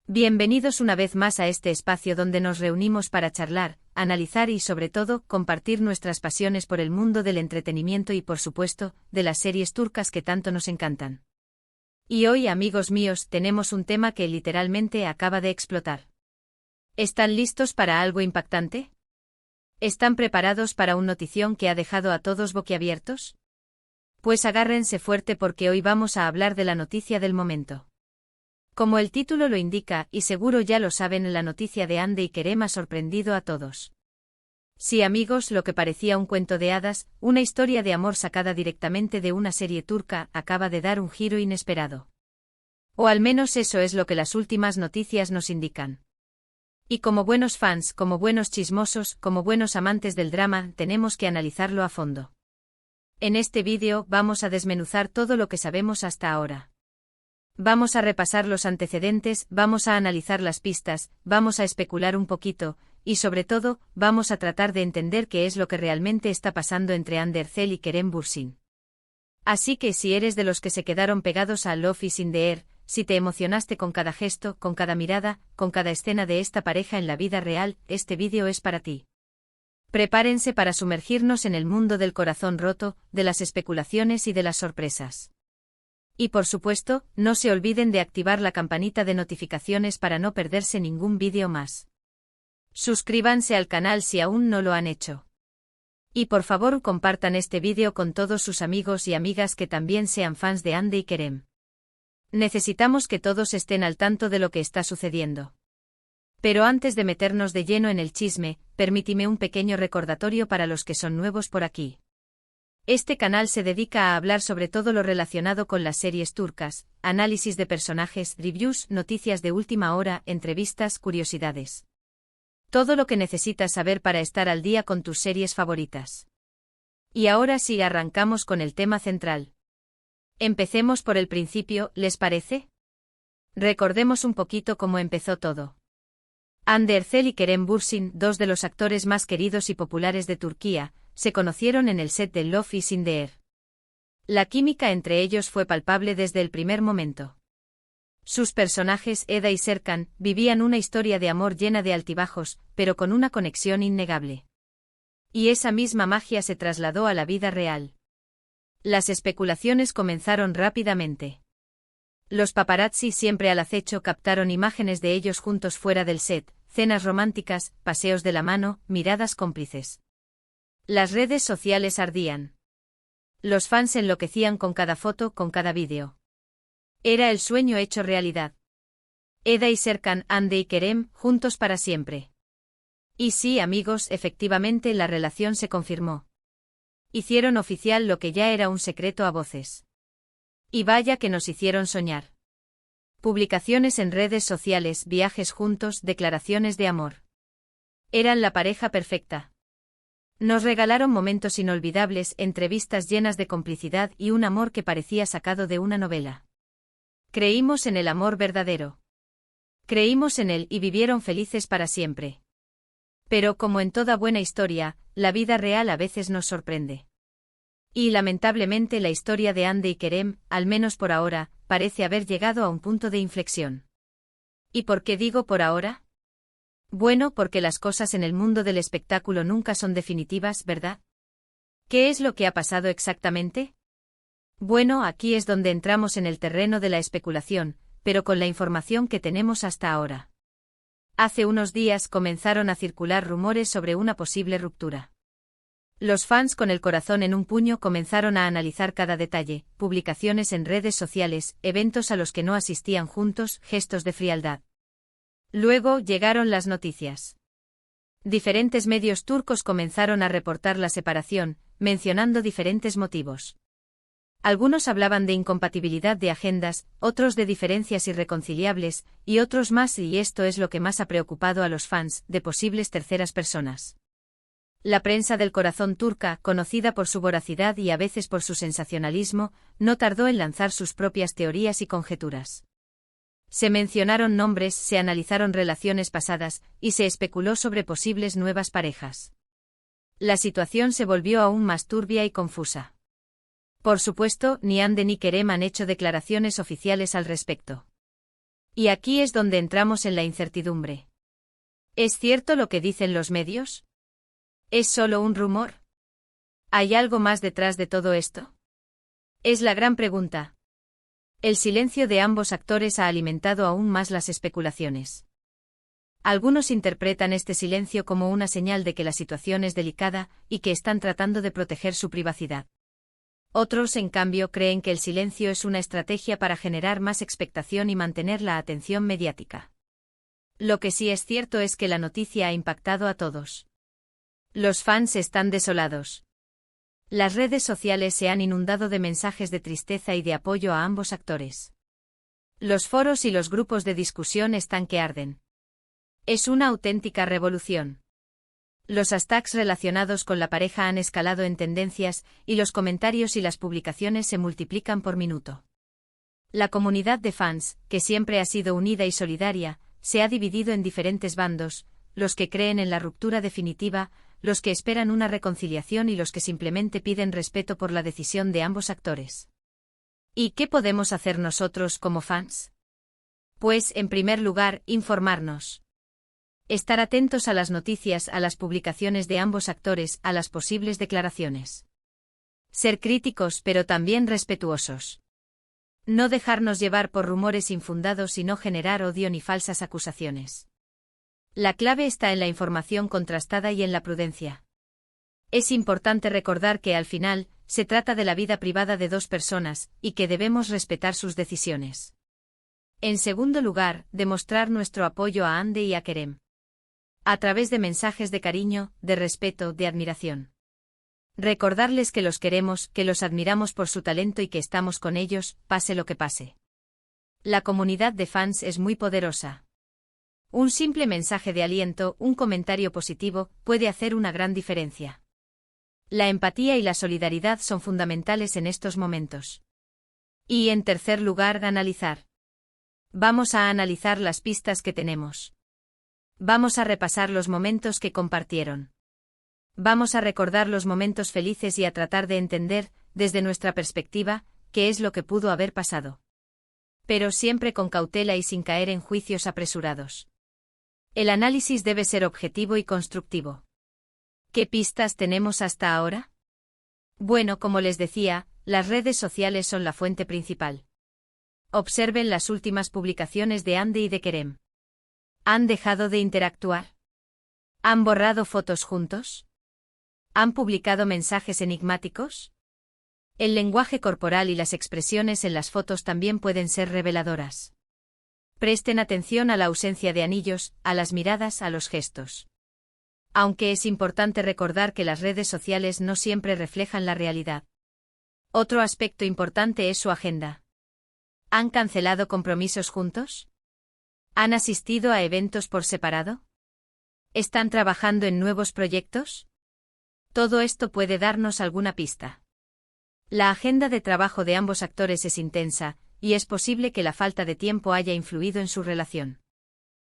Bienvenidos una vez más a este espacio donde nos reunimos para charlar, analizar y sobre todo, compartir nuestras pasiones por el mundo del entretenimiento y por supuesto, de las series turcas que tanto nos encantan. Y hoy, amigos míos, tenemos un tema que literalmente acaba de explotar. ¿Están listos para algo impactante? ¿Están preparados para una notición que ha dejado a todos boquiabiertos? Pues agárrense fuerte porque hoy vamos a hablar de la noticia del momento. Como el título lo indica, y seguro ya lo saben, la noticia de Hande y Kerem ha sorprendido a todos. Sí, amigos, lo que parecía un cuento de hadas, una historia de amor sacada directamente de una serie turca, acaba de dar un giro inesperado. O al menos eso es lo que las últimas noticias nos indican. Y como buenos fans, como buenos chismosos, como buenos amantes del drama, tenemos que analizarlo a fondo. En este vídeo vamos a desmenuzar todo lo que sabemos hasta ahora. Vamos a repasar los antecedentes, vamos a analizar las pistas, vamos a especular un poquito, y sobre todo, vamos a tratar de entender qué es lo que realmente está pasando entre Hande Erçel y Kerem Bürsin. Así que si eres de los que se quedaron pegados a Love is in the Air, si te emocionaste con cada gesto, con cada mirada, con cada escena de esta pareja en la vida real, este vídeo es para ti. Prepárense para sumergirnos en el mundo del corazón roto, de las especulaciones y de las sorpresas. Y por supuesto, no se olviden de activar la campanita de notificaciones para no perderse ningún vídeo más. Suscríbanse al canal si aún no lo han hecho. Y por favor compartan este vídeo con todos sus amigos y amigas que también sean fans de Hande y Kerem. Necesitamos que todos estén al tanto de lo que está sucediendo. Pero antes de meternos de lleno en el chisme, permíteme un pequeño recordatorio para los que son nuevos por aquí. Este canal se dedica a hablar sobre todo lo relacionado con las series turcas, análisis de personajes, reviews, noticias de última hora, entrevistas, curiosidades. Todo lo que necesitas saber para estar al día con tus series favoritas. Y ahora sí arrancamos con el tema central. Empecemos por el principio, ¿les parece? Recordemos un poquito cómo empezó todo. Hande Erçel y Kerem Bürsin, dos de los actores más queridos y populares de Turquía, se conocieron en el set de Love is in the Air. La química entre ellos fue palpable desde el primer momento. Sus personajes, Eda y Serkan, vivían una historia de amor llena de altibajos, pero con una conexión innegable. Y esa misma magia se trasladó a la vida real. Las especulaciones comenzaron rápidamente. Los paparazzi, siempre al acecho, captaron imágenes de ellos juntos fuera del set, cenas románticas, paseos de la mano, miradas cómplices. Las redes sociales ardían. Los fans enloquecían con cada foto, con cada vídeo. Era el sueño hecho realidad. Eda y Serkan, Hande y Kerem, juntos para siempre. Y sí, amigos, efectivamente la relación se confirmó. Hicieron oficial lo que ya era un secreto a voces. Y vaya que nos hicieron soñar. Publicaciones en redes sociales, viajes juntos, declaraciones de amor. Eran la pareja perfecta. Nos regalaron momentos inolvidables, entrevistas llenas de complicidad y un amor que parecía sacado de una novela. Creímos en el amor verdadero. Creímos en él y vivieron felices para siempre. Pero como en toda buena historia, la vida real a veces nos sorprende. Y lamentablemente la historia de Hande y Kerem, al menos por ahora, parece haber llegado a un punto de inflexión. ¿Y por qué digo por ahora? Bueno, porque las cosas en el mundo del espectáculo nunca son definitivas, ¿verdad? ¿Qué es lo que ha pasado exactamente? Bueno, aquí es donde entramos en el terreno de la especulación, pero con la información que tenemos hasta ahora. Hace unos días comenzaron a circular rumores sobre una posible ruptura. Los fans con el corazón en un puño comenzaron a analizar cada detalle, publicaciones en redes sociales, eventos a los que no asistían juntos, gestos de frialdad. Luego llegaron las noticias. Diferentes medios turcos comenzaron a reportar la separación, mencionando diferentes motivos. Algunos hablaban de incompatibilidad de agendas, otros de diferencias irreconciliables, y otros más, y esto es lo que más ha preocupado a los fans, de posibles terceras personas. La prensa del corazón turca, conocida por su voracidad y a veces por su sensacionalismo, no tardó en lanzar sus propias teorías y conjeturas. Se mencionaron nombres, se analizaron relaciones pasadas, y se especuló sobre posibles nuevas parejas. La situación se volvió aún más turbia y confusa. Por supuesto, ni Hande ni Kerem han hecho declaraciones oficiales al respecto. Y aquí es donde entramos en la incertidumbre. ¿Es cierto lo que dicen los medios? ¿Es solo un rumor? ¿Hay algo más detrás de todo esto? Es la gran pregunta. El silencio de ambos actores ha alimentado aún más las especulaciones. Algunos interpretan este silencio como una señal de que la situación es delicada y que están tratando de proteger su privacidad. Otros, en cambio, creen que el silencio es una estrategia para generar más expectación y mantener la atención mediática. Lo que sí es cierto es que la noticia ha impactado a todos. Los fans están desolados. Las redes sociales se han inundado de mensajes de tristeza y de apoyo a ambos actores. Los foros y los grupos de discusión están que arden. Es una auténtica revolución. Los hashtags relacionados con la pareja han escalado en tendencias y los comentarios y las publicaciones se multiplican por minuto. La comunidad de fans, que siempre ha sido unida y solidaria, se ha dividido en diferentes bandos, los que creen en la ruptura definitiva, los que esperan una reconciliación y los que simplemente piden respeto por la decisión de ambos actores. ¿Y qué podemos hacer nosotros como fans? Pues, en primer lugar, informarnos. Estar atentos a las noticias, a las publicaciones de ambos actores, a las posibles declaraciones. Ser críticos pero también respetuosos. No dejarnos llevar por rumores infundados y no generar odio ni falsas acusaciones. La clave está en la información contrastada y en la prudencia. Es importante recordar que al final, se trata de la vida privada de dos personas, y que debemos respetar sus decisiones. En segundo lugar, demostrar nuestro apoyo a Ande y a Kerem. A través de mensajes de cariño, de respeto, de admiración. Recordarles que los queremos, que los admiramos por su talento y que estamos con ellos, pase lo que pase. La comunidad de fans es muy poderosa. Un simple mensaje de aliento, un comentario positivo, puede hacer una gran diferencia. La empatía y la solidaridad son fundamentales en estos momentos. Y en tercer lugar, analizar. Vamos a analizar las pistas que tenemos. Vamos a repasar los momentos que compartieron. Vamos a recordar los momentos felices y a tratar de entender, desde nuestra perspectiva, qué es lo que pudo haber pasado. Pero siempre con cautela y sin caer en juicios apresurados. El análisis debe ser objetivo y constructivo. ¿Qué pistas tenemos hasta ahora? Bueno, como les decía, las redes sociales son la fuente principal. Observen las últimas publicaciones de Ande y de Kerem. ¿Han dejado de interactuar? ¿Han borrado fotos juntos? ¿Han publicado mensajes enigmáticos? El lenguaje corporal y las expresiones en las fotos también pueden ser reveladoras. Presten atención a la ausencia de anillos, a las miradas, a los gestos. Aunque es importante recordar que las redes sociales no siempre reflejan la realidad. Otro aspecto importante es su agenda. ¿Han cancelado compromisos juntos? ¿Han asistido a eventos por separado? ¿Están trabajando en nuevos proyectos? Todo esto puede darnos alguna pista. La agenda de trabajo de ambos actores es intensa, y es posible que la falta de tiempo haya influido en su relación.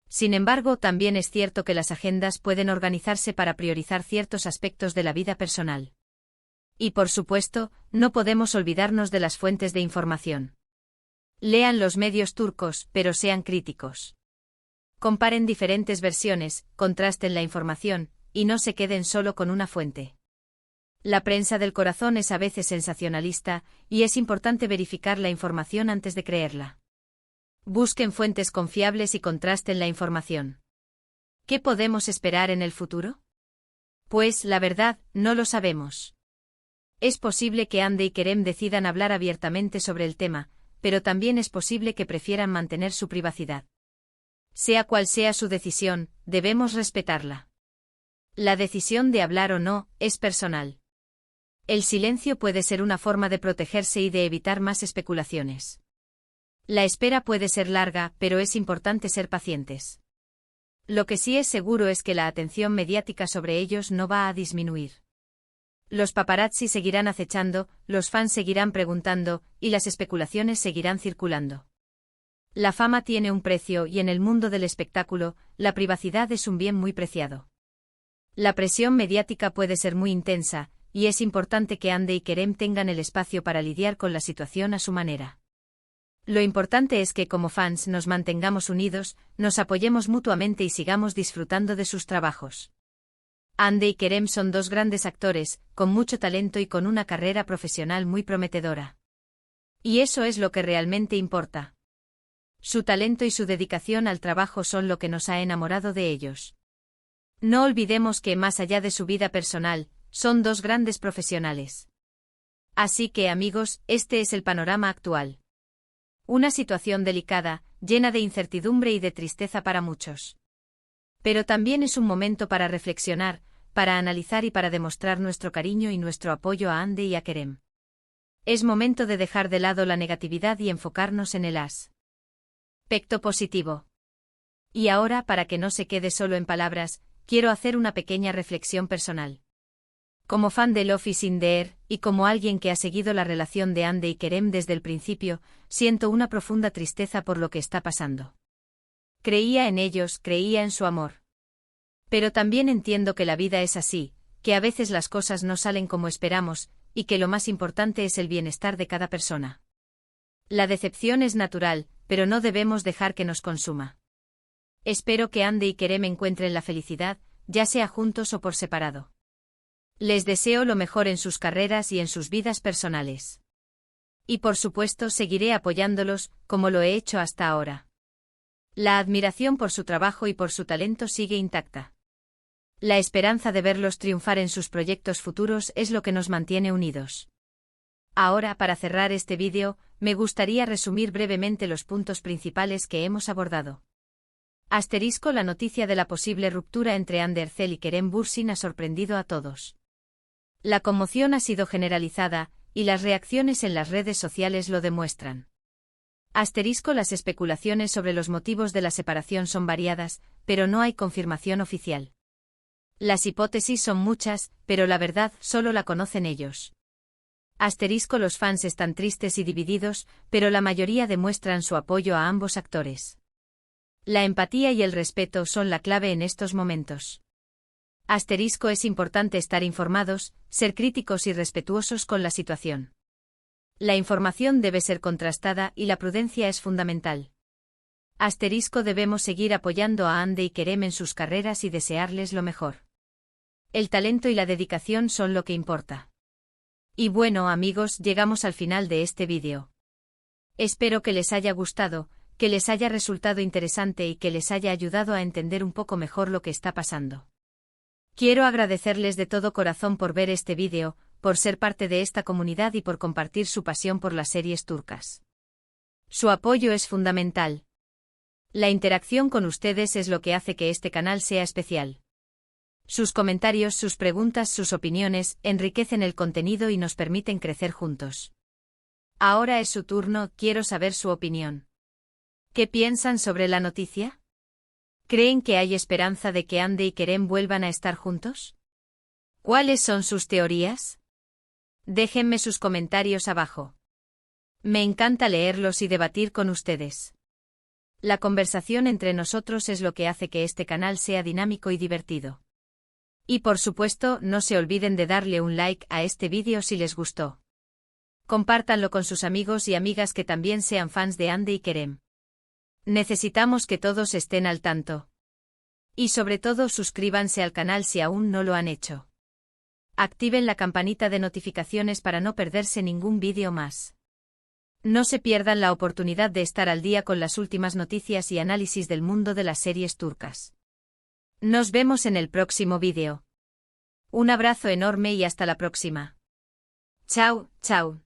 Sin embargo, también es cierto que las agendas pueden organizarse para priorizar ciertos aspectos de la vida personal. Y por supuesto, no podemos olvidarnos de las fuentes de información. Lean los medios turcos, pero sean críticos. Comparen diferentes versiones, contrasten la información, y no se queden solo con una fuente. La prensa del corazón es a veces sensacionalista, y es importante verificar la información antes de creerla. Busquen fuentes confiables y contrasten la información. ¿Qué podemos esperar en el futuro? Pues, la verdad, no lo sabemos. Es posible que Ande y Kerem decidan hablar abiertamente sobre el tema, pero también es posible que prefieran mantener su privacidad. Sea cual sea su decisión, debemos respetarla. La decisión de hablar o no, es personal. El silencio puede ser una forma de protegerse y de evitar más especulaciones. La espera puede ser larga, pero es importante ser pacientes. Lo que sí es seguro es que la atención mediática sobre ellos no va a disminuir. Los paparazzi seguirán acechando, los fans seguirán preguntando, y las especulaciones seguirán circulando. La fama tiene un precio y en el mundo del espectáculo, la privacidad es un bien muy preciado. La presión mediática puede ser muy intensa, y es importante que Ande y Kerem tengan el espacio para lidiar con la situación a su manera. Lo importante es que como fans nos mantengamos unidos, nos apoyemos mutuamente y sigamos disfrutando de sus trabajos. Hande y Kerem son dos grandes actores, con mucho talento y con una carrera profesional muy prometedora. Y eso es lo que realmente importa. Su talento y su dedicación al trabajo son lo que nos ha enamorado de ellos. No olvidemos que más allá de su vida personal, son dos grandes profesionales. Así que amigos, este es el panorama actual. Una situación delicada, llena de incertidumbre y de tristeza para muchos. Pero también es un momento para reflexionar, para analizar y para demostrar nuestro cariño y nuestro apoyo a Hande y a Kerem. Es momento de dejar de lado la negatividad y enfocarnos en el aspecto positivo. Y ahora, para que no se quede solo en palabras, quiero hacer una pequeña reflexión personal. Como fan de Love is in the Air, y como alguien que ha seguido la relación de Hande y Kerem desde el principio, siento una profunda tristeza por lo que está pasando. Creía en ellos, creía en su amor. Pero también entiendo que la vida es así, que a veces las cosas no salen como esperamos, y que lo más importante es el bienestar de cada persona. La decepción es natural, pero no debemos dejar que nos consuma. Espero que Hande y Kerem encuentren la felicidad, ya sea juntos o por separado. Les deseo lo mejor en sus carreras y en sus vidas personales. Y por supuesto seguiré apoyándolos, como lo he hecho hasta ahora. La admiración por su trabajo y por su talento sigue intacta. La esperanza de verlos triunfar en sus proyectos futuros es lo que nos mantiene unidos. Ahora, para cerrar este vídeo, me gustaría resumir brevemente los puntos principales que hemos abordado. La noticia de la posible ruptura entre Hande Erçel y Kerem Bürsin ha sorprendido a todos. La conmoción ha sido generalizada, y las reacciones en las redes sociales lo demuestran. Las especulaciones sobre los motivos de la separación son variadas, pero no hay confirmación oficial. Las hipótesis son muchas, pero la verdad solo la conocen ellos. Los fans están tristes y divididos, pero la mayoría demuestran su apoyo a ambos actores. La empatía y el respeto son la clave en estos momentos. Es importante estar informados, ser críticos y respetuosos con la situación. La información debe ser contrastada y la prudencia es fundamental. Debemos seguir apoyando a Hande y Kerem en sus carreras y desearles lo mejor. El talento y la dedicación son lo que importa. Y bueno amigos, llegamos al final de este vídeo. Espero que les haya gustado, que les haya resultado interesante y que les haya ayudado a entender un poco mejor lo que está pasando. Quiero agradecerles de todo corazón por ver este vídeo, por ser parte de esta comunidad y por compartir su pasión por las series turcas. Su apoyo es fundamental. La interacción con ustedes es lo que hace que este canal sea especial. Sus comentarios, sus preguntas, sus opiniones, enriquecen el contenido y nos permiten crecer juntos. Ahora es su turno, quiero saber su opinión. ¿Qué piensan sobre la noticia? ¿Creen que hay esperanza de que Hande y Kerem vuelvan a estar juntos? ¿Cuáles son sus teorías? Déjenme sus comentarios abajo. Me encanta leerlos y debatir con ustedes. La conversación entre nosotros es lo que hace que este canal sea dinámico y divertido. Y por supuesto, no se olviden de darle un like a este vídeo si les gustó. Compártanlo con sus amigos y amigas que también sean fans de Hande y Kerem. Necesitamos que todos estén al tanto. Y sobre todo suscríbanse al canal si aún no lo han hecho. Activen la campanita de notificaciones para no perderse ningún vídeo más. No se pierdan la oportunidad de estar al día con las últimas noticias y análisis del mundo de las series turcas. Nos vemos en el próximo vídeo. Un abrazo enorme y hasta la próxima. Chao, chao.